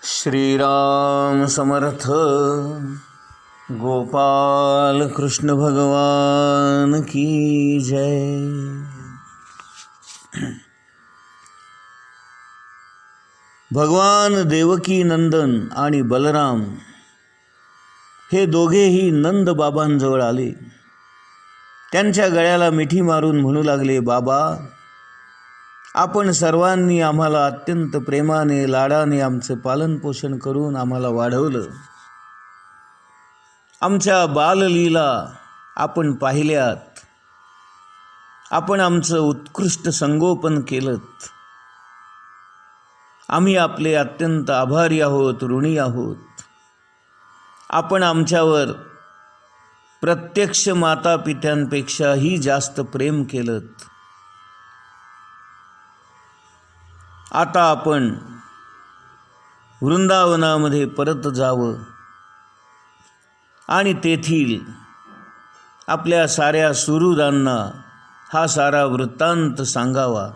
श्रीराम समर्थ. गोपाल कृष्ण भगवान की जय. भगवान देवकी नंदन आणि बलराम हे दोघेही नंद बाबांजवळ आले. त्यांच्या गळ्याला मिठी मारून म्हणू लागले, बाबा, आपण सर्वांनी आम्हाला अत्यंत प्रेमाने लाडाने आमचे पालनपोषण करून आम्हाला वाढवलं. आमच्या बाललीला आपण पाहिल्यात. आपण आमचं उत्कृष्ट संगोपन केलं. आम्ही आपले अत्यंत आभारी आहोत, ऋणी आहोत. आपण आमच्यावर प्रत्यक्ष मातापित्यांपेक्षाही जास्त प्रेम केलं. आता आपण वृंदावनामध्ये परत जावं आणि तेथील आपल्या साऱ्या सुहृदांना हा सारा वृत्तांत सांगावा.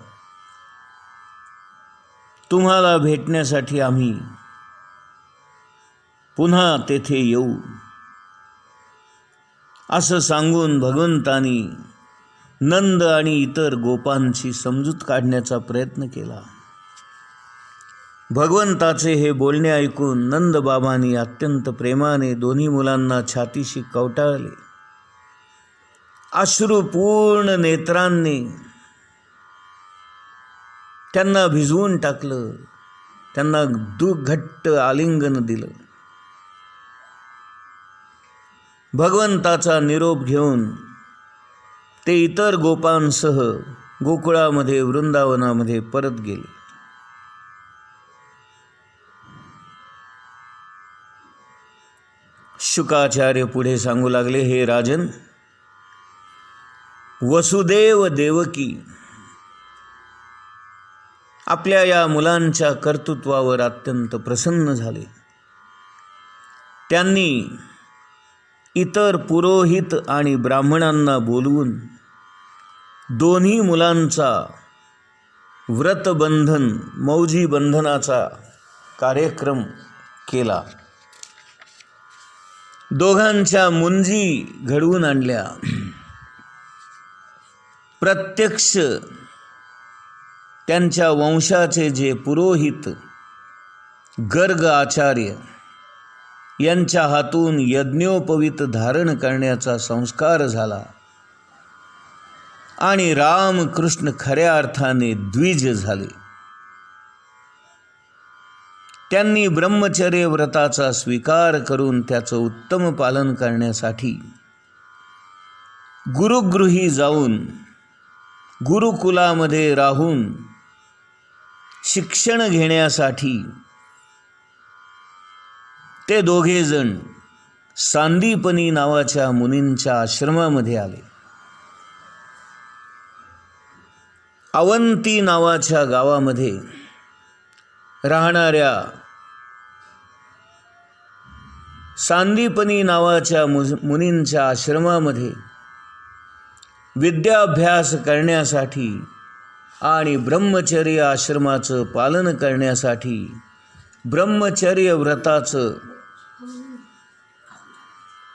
तुम्हाला भेटण्यासाठी आम्ही पुन्हा तेथे येऊ, असं सांगून भगवंतानी नंद आणि इतर गोपांची समजूत काढण्याचा प्रयत्न केला. भगवंताचे हे बोलणे ऐकून नंद बाबांनी अत्यंत प्रेमाने दोन्ही मुलांना छातीशी कवटाळले. अश्रुपूर्ण नेत्रांनी त्यांना भिजवून टाकलं. त्यांना घट्ट आलिंगन दिलं. भगवंताचा निरोप घेऊन ते इतर गोपांसह गोकुळामध्ये वृंदावनामध्ये परत गेले. शुकाचार्य पुढे सांगू लागले, हे राजन, वसुदेव देवकी आपल्या या मुलांच्या कर्तृत्वावर अत्यंत प्रसन्न झाले. त्यांनी इतर पुरोहित आणि ब्राह्मणांना बोलवून दोन्ही मुलांचा व्रतबंधन मौजी बंधनाचा कार्यक्रम केला. दोघांच्या मुंजी घडवून आणल्या. प्रत्यक्ष त्यांच्या वंशाचे जे पुरोहित गर्ग आचार्य यांच्या हातून यज्ञोपवीत धारण करण्याचा संस्कार झाला आणि रामकृष्ण खऱ्या अर्थाने द्विज झाले. त्यांनी ब्रह्मचर्य व्रताचा स्वीकार करून त्याचं उत्तम पालन करण्यासाठी गुरुगृही जाऊन गुरुकुलामध्ये राहून शिक्षण घेण्यासाठी ते दोघेजण सांदीपनी नावाच्या मुनींच्या आश्रमामध्ये आले. अवंती नावाच्या गावामध्ये राहणाऱ्या सांदीपनी नावाच्या मुनींच्या आश्रमामध्ये विद्याभ्यास करण्यासाठी आणि ब्रह्मचर्य आश्रमाचं पालन करण्यासाठी ब्रह्मचर्य व्रताचं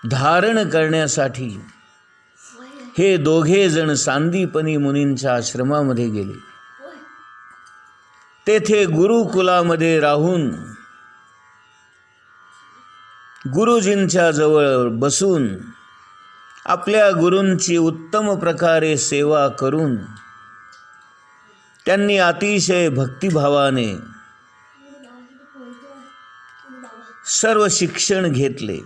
धारण करण्यासाठी हे दोघे जण सांदीपनी मुनींच्या आश्रमामध्ये गेले. तेथे गुरुकुलामध्ये राहून गुरुजींच्या जवळ बसून आपल्या गुरूंची उत्तम प्रकारे सेवा करून त्यांनी अतिशय भक्तिभावाने सर्व शिक्षण घेतले.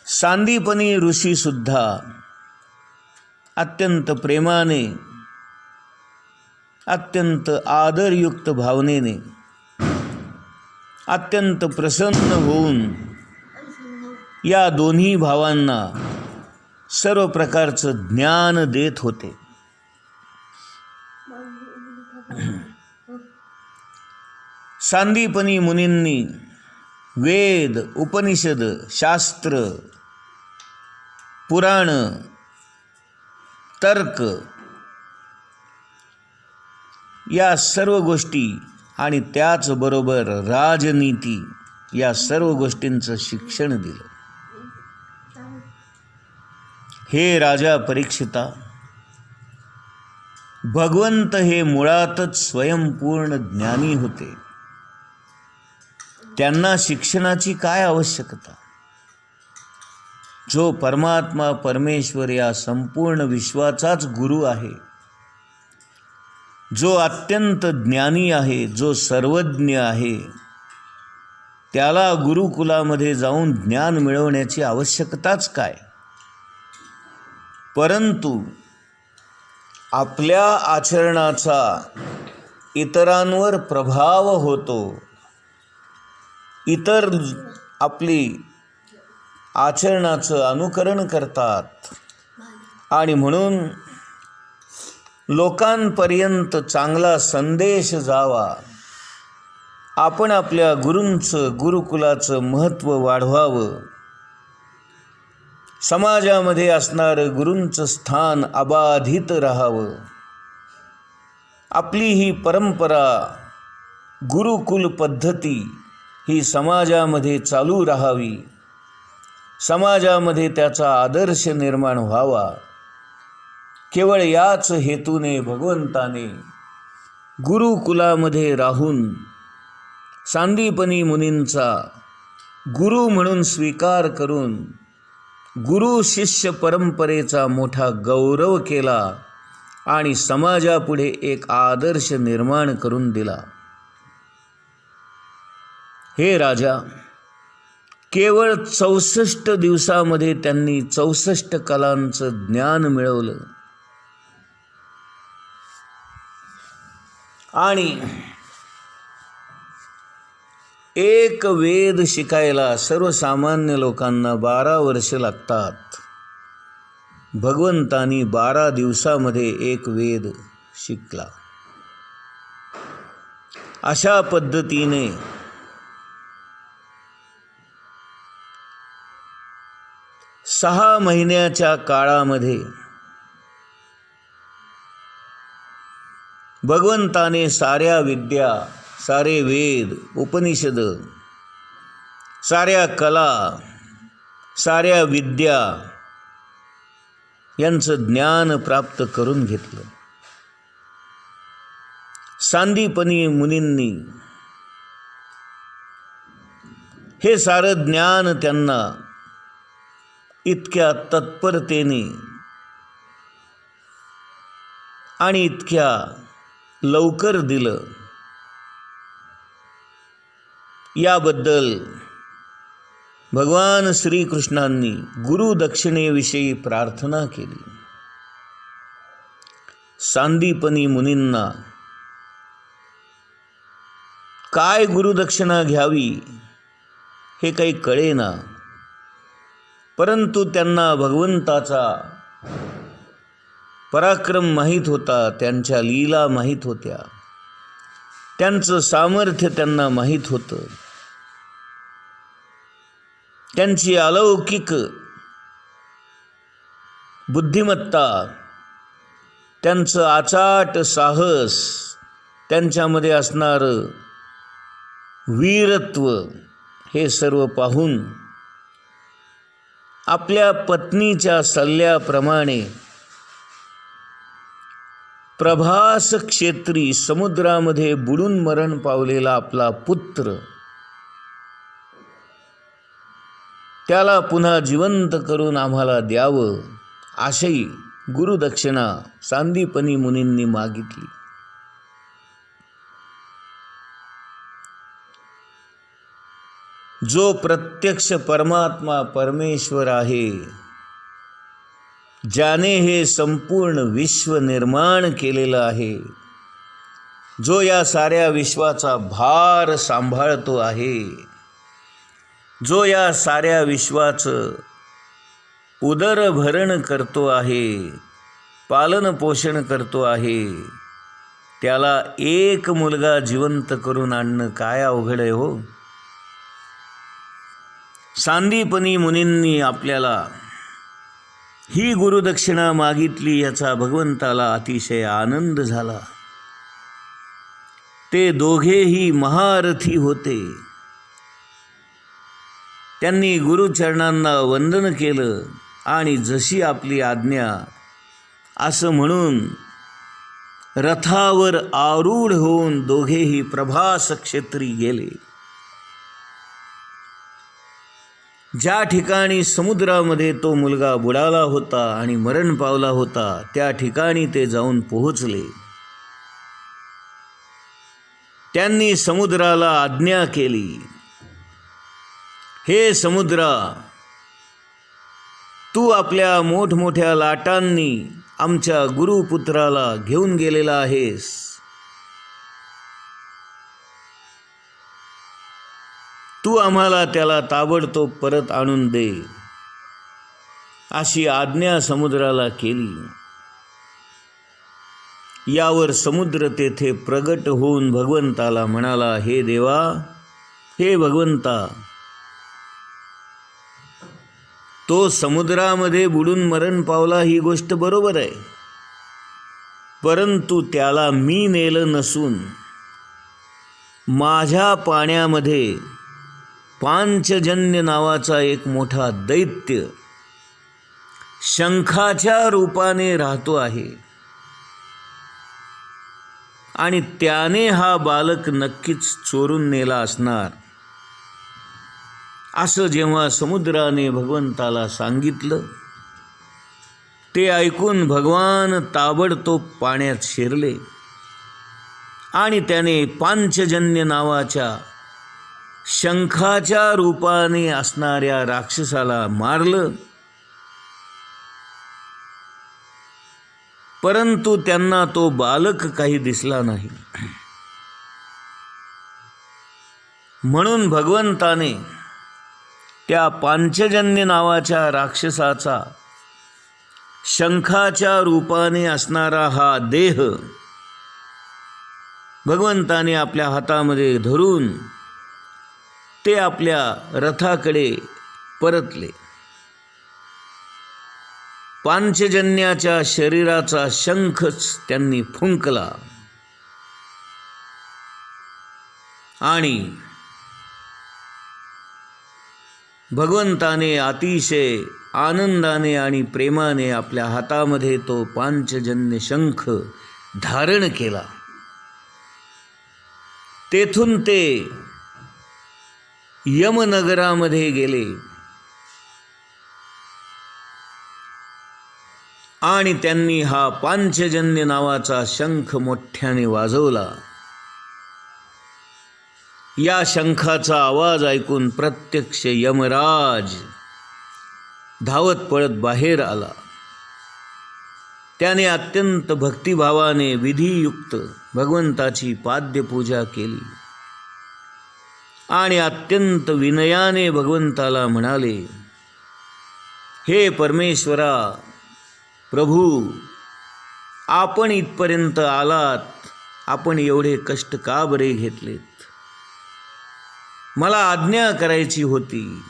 सांदीपनी ऋषी सुद्धा अत्यंत प्रेमाने अत्यंत आदरयुक्त भावनेने अत्यंत प्रसन्न होऊन या दोन्ही भावांना सर्व प्रकारचं ज्ञान देत होते. सांदीपनी मुनींनी वेद, उपनिषद, शास्त्र, पुराण, तर्क या सर्व गोष्टी आणि त्याचबरोबर राजनीती या सर्व गोष्टींचं शिक्षण दिलं. हे राजा परीक्षिता, भगवंत हे मुळातच स्वयंपूर्ण ज्ञानी होते. त्यांना शिक्षणाची काय आवश्यकता? जो परमात्मा परमेश्वर या संपूर्ण विश्वाचाच गुरु आहे, जो अत्यंत ज्ञानी आहे, जो सर्वज्ञ आहे, त्याला गुरुकुलामध्ये जाऊन ज्ञान मिळवण्याची आवश्यकताच काय? परंतु आपल्या आचरणाचा इतरांवर प्रभाव होतो. इतर आपली आचरणाचं अनुकरण करतात आणि म्हणून लोकांपर्यंत चांगला संदेश जावा, आपण आपल्या गुरूंचं, गुरुकुलाचं महत्त्व वाढवावं, समाजामध्ये असणारं गुरूंचं स्थान अबाधित राहावं, आपली ही परंपरा गुरुकुल पद्धती ही समाजामध्ये चालू राहावी, समाजामध्ये त्याचा आदर्श निर्माण व्हावा. केवळ याच हेतूने भगवंताने गुरुकुलामध्ये राहून सांदीपनी मुनींचा गुरु म्हणून स्वीकार करून गुरु शिष्य परंपरेचा मोठा गौरव केला आणि समाजापुढे एक आदर्श निर्माण करून दिला. हे राजा, केवळ 64 दिवसामध्ये त्यांनी 64 कलांचं ज्ञान मिळवलं आणि एक वेद शिकायला सर्वसामान्य लोकांना 12 वर्ष लागतात. भगवंतानी 12 दिवसामध्ये एक वेद शिकला. अशा पद्धतीने सहा महिन्याच्या काळामध्ये भगवंताने साऱ्या विद्या, सारे वेद, उपनिषद, साऱ्या कला, साऱ्या विद्या यांचं ज्ञान प्राप्त करून घेतलं. सांदीपनी मुनींनी हे सारं ज्ञान त्यांना इतक्या तत्परतेने आणि इतक्या लवकर दिलं, याबद्दल भगवान श्रीकृष्णांनी गुरुदक्षिणेविषयी प्रार्थना केली. सांदीपनी मुनींना काय गुरुदक्षिणा घ्यावी हे काही कळेना, परंतु त्यांना भगवंताचा पराक्रम माहीत होता, त्यांच्या लीला माहीत होत्या, त्यांचं सामर्थ्य त्यांना माहीत होतं, त्यांची अलौकिक बुद्धिमत्ता, त्यांचं अचाट साहस, त्यांच्यामध्ये असणारं वीरत्व हे सर्व पाहून आपल्या पत्नीच्या सल्ल्याप्रमाणे प्रभास क्षेत्री समुद्रामध्ये बुडून मरण पावलेला आपला पुत्र, त्याला पुन्हा जिवंत करून आम्हाला द्यावं अशी गुरुदक्षिणा सांदीपनी मुनींनी मागितली. जो प्रत्यक्ष परमात्मा परमेश्वर आहे, ज्याने हे संपूर्ण विश्व निर्माण केलेलं आहे, जो या साऱ्या विश्वाचा भार सांभाळतो आहे, जो या साऱ्या विश्वाचं उदरभरण करतो आहे, पालन पोषण करतो आहे, त्याला एक मुलगा जिवंत करून आणणं काय अवघड आहे हो. सांदीपनी मुनींनी आपल्याला ही गुरुदक्षिणा मागितली, याचा भगवंताला अतिशय आनंद झाला. ते दोघेही महारथी होते. त्यांनी गुरुचरणांना वंदन केलं आणि जशी आपली आज्ञा असं म्हणून रथावर आरूढ होऊन दोघेही प्रभास क्षेत्री गेले. ज्या ठिकाणी समुद्रामध्ये तो मुलगा बुडाला होता आणि मरण पावला होता त्या ठिकाणी ते जाऊन पोहोचले. त्यांनी समुद्राला आज्ञा केली, हे समुद्रा, तू आपल्या मोठमोठ्या लाटांनी आमच्या गुरुपुत्राला घेऊन गेलेला आहेस. तू आम्हाला त्याला ताबडतोब परत आणून दे. अशी आज्ञा समुद्राला केली. यावर समुद्र तेथे प्रगट होऊन भगवंताला म्हणाला, हे देवा, हे भगवंता, तो समुद्रामध्ये बुडून मरण पावला ही गोष्ट बरोबर आहे, परंतु त्याला मी नेलं नसून माझ्या पाण्यामध्ये पांचजन्य नावाचा एक मोठा दैत्य शंखाच्या रूपाने राहतो आहे आणि त्याने हा बालक नक्कीच चोरून नेला असणार. असं जेव्हा समुद्राने भगवंताला सांगितलं, ते ऐकून भगवान ताबडतोब पाण्यात शिरले आणि त्याने पांचजन्य नावाच्या शंखाच्या रूपाने असणाऱ्या राक्षसाला मारलं. परंतु त्यांना तो बालक काही दिसला नाही. म्हणून भगवंताने त्या पांचजन्य नावाच्या राक्षसाचा शंखाच्या रूपाने असणारा हा देह भगवंताने आपल्या हातामध्ये धरून ते आपल्या रथाकडे परतले. पांचजन्याच्या शरीराचा शंखच त्यांनी फुंकला आणि भगवंताने अतिशय आनंदाने आणि प्रेमाने आपल्या हातामध्ये तो पांचजन्य शंख धारण केला. तेथून ते यमनगरामध्ये गेले आणि त्यांनी हा पांचजन्य नावाचा शंख मोठ्याने वाजवला. या शंखाचा आवाज ऐकून प्रत्यक्ष यमराज धावत पळत बाहेर आला. त्याने अत्यंत भक्तिभावाने विधियुक्त भगवंताची पाद्यपूजा केली आणि अत्यंत विनयाने भगवंताला म्हणाले, हे परमेश्वरा, प्रभू, आपण इथपर्यंत आलात, आपण एवढे कष्ट का बरे घेतलेत? मला आज्ञा करायची होती,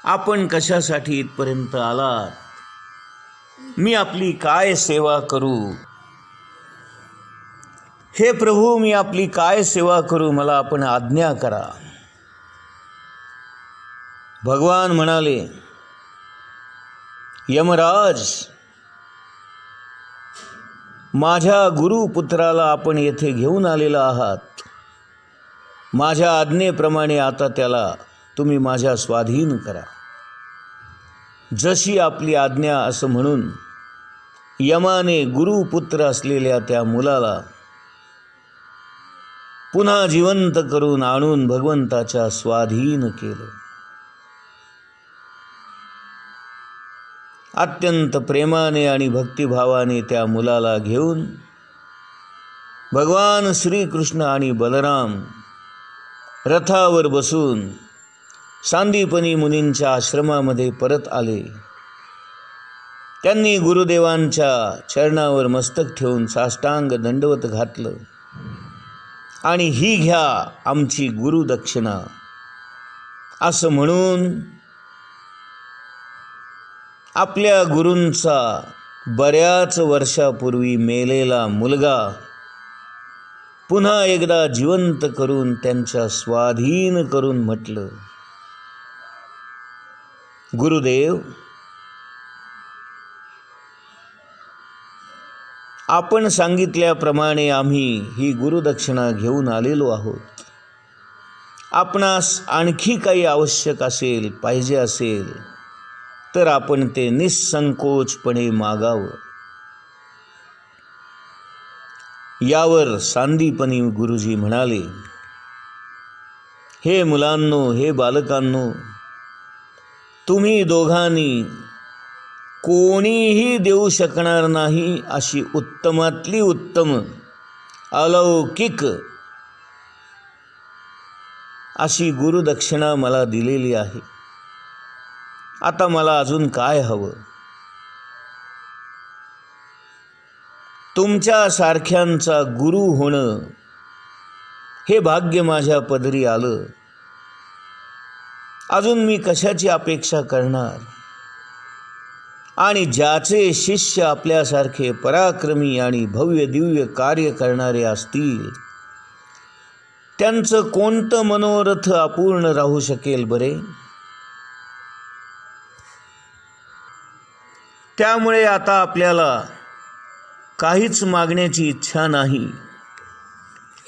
आपण कशासाठी इथपर्यंत आलात? मी आपली काय सेवा करू? हे प्रभू, मी आपली काय सेवा करू? मला आपण आज्ञा करा. भगवान म्हणाले, यमराज, माझ्या गुरुपुत्राला आपण येथे घेऊन आलेला आहात. माझ्या आज्ञेप्रमाणे आता त्याला तुम्ही माझ्या स्वाधीन करा. जशी आपली आज्ञा असं म्हणून यमाने गुरुपुत्र असलेल्या त्या मुलाला पुन्हा जिवंत करून आणून भगवंताच्या स्वाधीन केलं. अत्यंत प्रेमाने आणि भक्तिभावाने त्या मुलाला घेऊन भगवान श्रीकृष्ण आणि बलराम रथावर बसून सांदीपनी मुनींच्या आश्रमामध्ये परत आले. त्यांनी गुरुदेवांच्या चरणावर मस्तक ठेवून साष्टांग दंडवत घातलं आणि ही घ्या आमची गुरुदक्षिणा असं म्हणून आपल्या गुरूंचा बऱ्याच वर्षापूर्वी मेलेला मुलगा पुन्हा एकदा जिवंत करून त्यांच्या स्वाधीन करून म्हटलं, गुरुदेव, आपण सांगितल्याप्रमाणे आम्ही ही गुरुदक्षिणा घेऊन आलेलो आहोत. आपणास आणखी काही आवश्यक असेल, पाहिजे असेल तर आपण ते निसंकोचपणे मागावं. यावर सांदीपनी गुरुजी म्हणाले, हे मुलांनो, हे बालकांनो, तुम्ही दोघांनी कोणीही देऊ शकणार नाही अशी उत्तमातली उत्तम, अलौकिक अशी गुरुदक्षिणा मला दिलेली आहे. आता मला अजून काय हवं? तुमच्या सारख्यांचा गुरु होणं हे भाग्य माझ्या पदरी आलं. अजून मी कशाची अपेक्षा करणार? आणि ज्याचे शिष्य आपल्यासारखे पराक्रमी आणि भव्य दिव्य कार्य करणारे असतील, त्यांचं कोणतं मनोरथ अपूर्ण राहू शकेल बरे? त्यामुळे आता आपल्याला काहीच मागण्याची इच्छा नाही.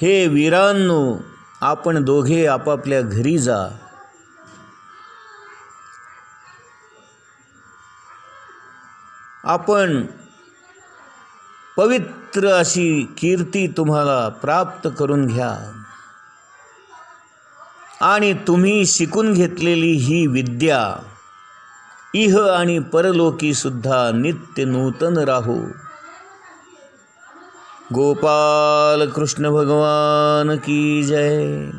हे वीरांनो, आपण दोघे आपापल्या घरी जा. आपण पवित्र अशी कीर्ती तुम्हाला प्राप्त करून घ्या आणि तुम्ही शिकून घेतलेली ही विद्या इह आणि परलोकी सुद्धा नित्य नूतन राहो. गोपाल कृष्ण भगवान की जय.